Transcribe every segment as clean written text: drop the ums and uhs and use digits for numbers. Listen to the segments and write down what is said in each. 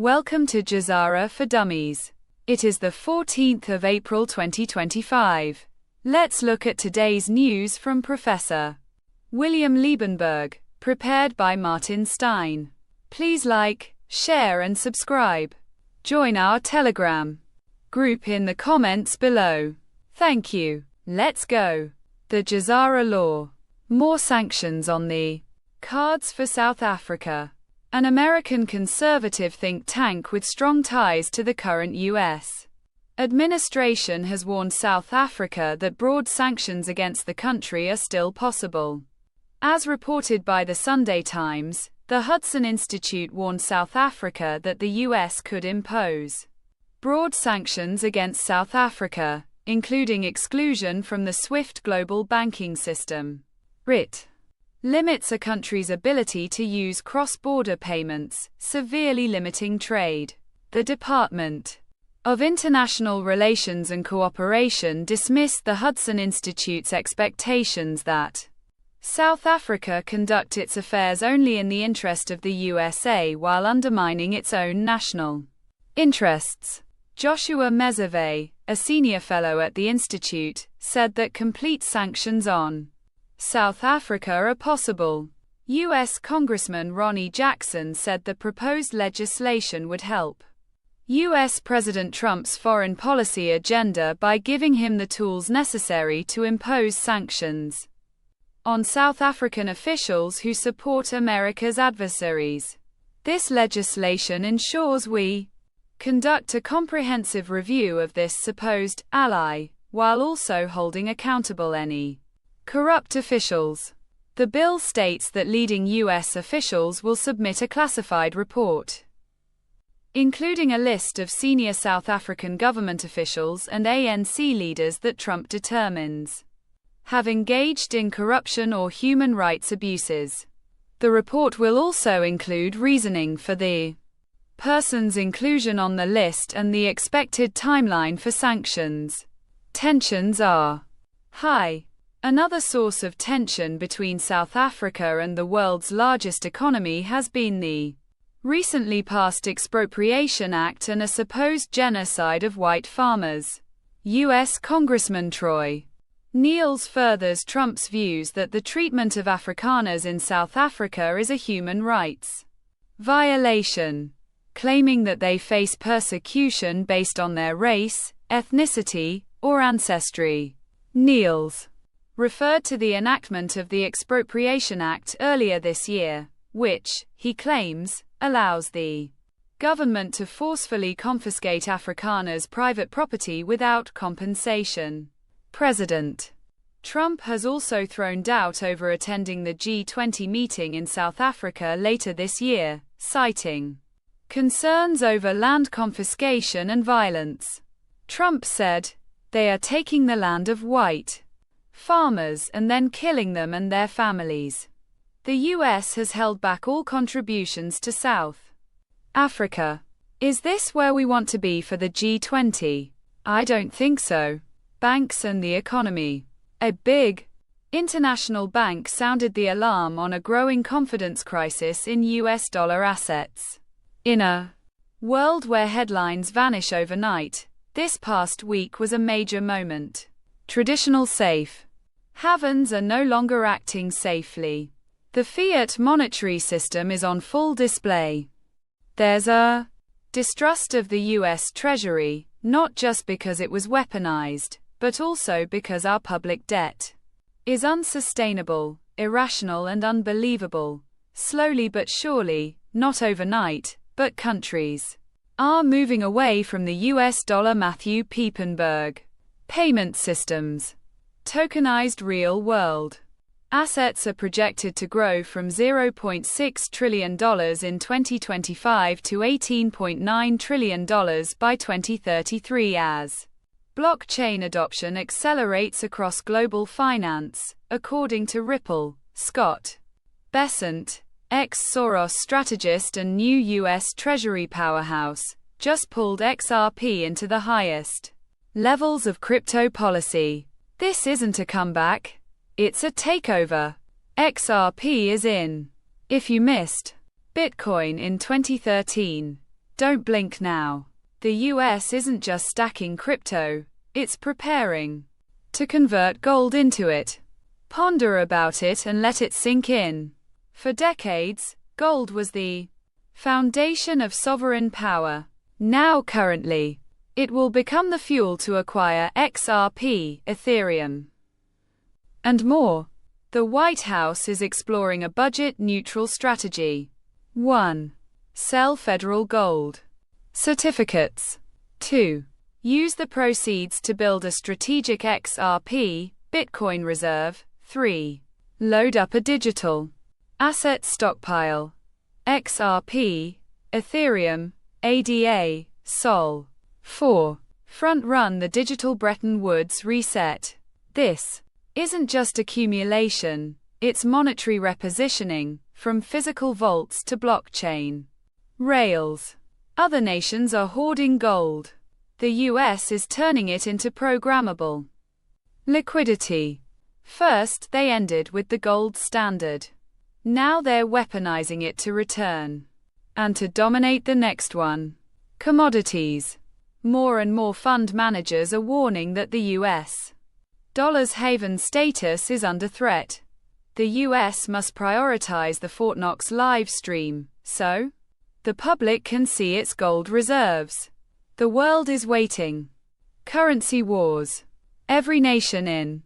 Welcome to GESARA for Dummies. It is the 14th of April 2025. Let's look at today's news from Professor William Liebenberg, prepared by Martin Stein. Please like, share and subscribe. Join our Telegram group in the comments below. Thank you. Let's go. The GESARA law. More sanctions on the cards for South Africa. An American conservative think tank with strong ties to the current U.S. administration has warned South Africa that broad sanctions against the country are still possible. As reported by the Sunday Times, the Hudson Institute warned South Africa that the U.S. could impose broad sanctions against South Africa, including exclusion from the SWIFT global banking system. RIT limits a country's ability to use cross-border payments, severely limiting trade. The Department of International Relations and Cooperation dismissed the Hudson Institute's expectations that South Africa conduct its affairs only in the interest of the USA while undermining its own national interests. Joshua Mezave, a senior fellow at the Institute, said that complete sanctions on South Africa are possible. U.S. Congressman Ronnie Jackson said the proposed legislation would help U.S. President Trump's foreign policy agenda by giving him the tools necessary to impose sanctions on South African officials who support America's adversaries. This legislation ensures we conduct a comprehensive review of this supposed ally, while also holding accountable any corrupt officials. The bill states that leading U.S. officials will submit a classified report, including a list of senior South African government officials and ANC leaders that Trump determines have engaged in corruption or human rights abuses. The report will also include reasoning for the person's inclusion on the list and the expected timeline for sanctions. Tensions are high. Another source of tension between South Africa and the world's largest economy has been the recently passed Expropriation Act and a supposed genocide of white farmers. U.S. Congressman Troy Niels furthers Trump's views that the treatment of Afrikaners in South Africa is a human rights violation, claiming that they face persecution based on their race, ethnicity, or ancestry. Niels referred to the enactment of the Expropriation Act earlier this year, which, he claims, allows the government to forcefully confiscate Afrikaners' private property without compensation. President Trump has also thrown doubt over attending the G20 meeting in South Africa later this year, citing concerns over land confiscation and violence. Trump said, "They are taking the land of white farmers and then killing them and their families." The U.S. has held back all contributions to South Africa. Is this where we want to be for the G20? I don't think so. Banks and the economy. A big international bank sounded the alarm on a growing confidence crisis in U.S. dollar assets. In a world where headlines vanish overnight, this past week was a major moment. Traditional safe havens are no longer acting safely. The fiat monetary system is on full display. There's a distrust of the U.S. Treasury, not just because it was weaponized, but also because our public debt is unsustainable, irrational and unbelievable. Slowly but surely, not overnight, but countries are moving away from the U.S. dollar. Matthew Piepenburg. Payment systems. Tokenized real-world assets are projected to grow from $0.6 trillion in 2025 to $18.9 trillion by 2033 as blockchain adoption accelerates across global finance, according to Ripple. Scott Bessent, ex-Soros strategist and new U.S. Treasury powerhouse, just pulled XRP into the highest levels of crypto policy. This isn't a comeback. It's a takeover. XRP is in. If you missed Bitcoin in 2013, Don't blink now. The US isn't just stacking crypto, it's preparing to convert gold into it. Ponder about it and let it sink in. For decades, gold was the foundation of sovereign power. Now currently, it will become the fuel to acquire XRP, Ethereum, and more. The White House is exploring a budget-neutral strategy. 1. Sell federal gold certificates. 2. Use the proceeds to build a strategic XRP, Bitcoin reserve. 3. Load up a digital asset stockpile. XRP, Ethereum, ADA, Sol. 4. Front-run the digital Bretton Woods reset. This isn't just accumulation, it's monetary repositioning, from physical vaults to blockchain rails. Other nations are hoarding gold. The US is turning it into programmable liquidity. First, they ended with the gold standard. Now they're weaponizing it to return and to dominate the next one. Commodities. More and more fund managers are warning that the US dollar's haven status is under threat. The US must prioritize the Fort Knox live stream, so the public can see its gold reserves. The world is waiting. Currency wars. Every nation in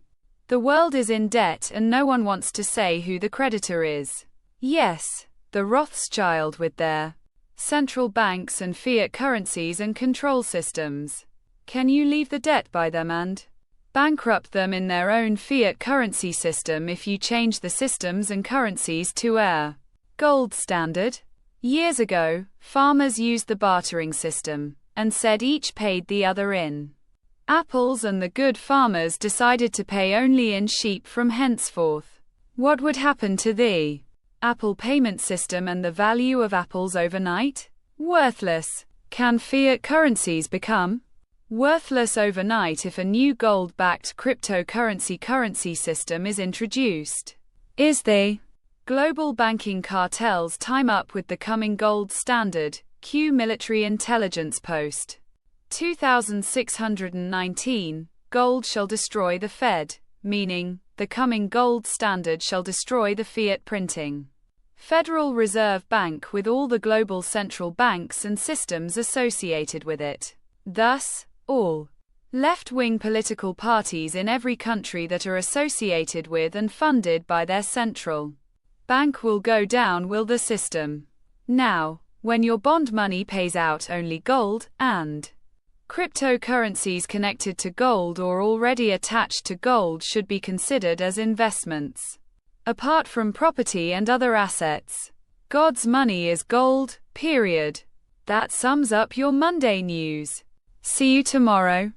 the world is in debt and no one wants to say who the creditor is. Yes, the Rothschild with their central banks and fiat currencies and control systems. Can you leave the debt by them and bankrupt them in their own fiat currency system if you change the systems and currencies to a gold standard? Years ago, farmers used the bartering system and said each paid the other in apples, and the good farmers decided to pay only in sheep from henceforth. What would happen to the apple payment system and the value of apples overnight? Worthless. Can fiat currencies become worthless overnight if a new gold-backed cryptocurrency currency system is introduced? Is the global banking cartel's time up with the coming gold standard? Q Military Intelligence Post 2619. Gold shall destroy the Fed, meaning the coming gold standard shall destroy the fiat printing Federal Reserve Bank with all the global central banks and systems associated with it. Thus, all left-wing political parties in every country that are associated with and funded by their central bank will go down with the system. Now, when your bond money pays out only gold, and cryptocurrencies connected to gold or already attached to gold should be considered as investments, apart from property and other assets. God's money is gold, period. That sums up your Monday news. See you tomorrow.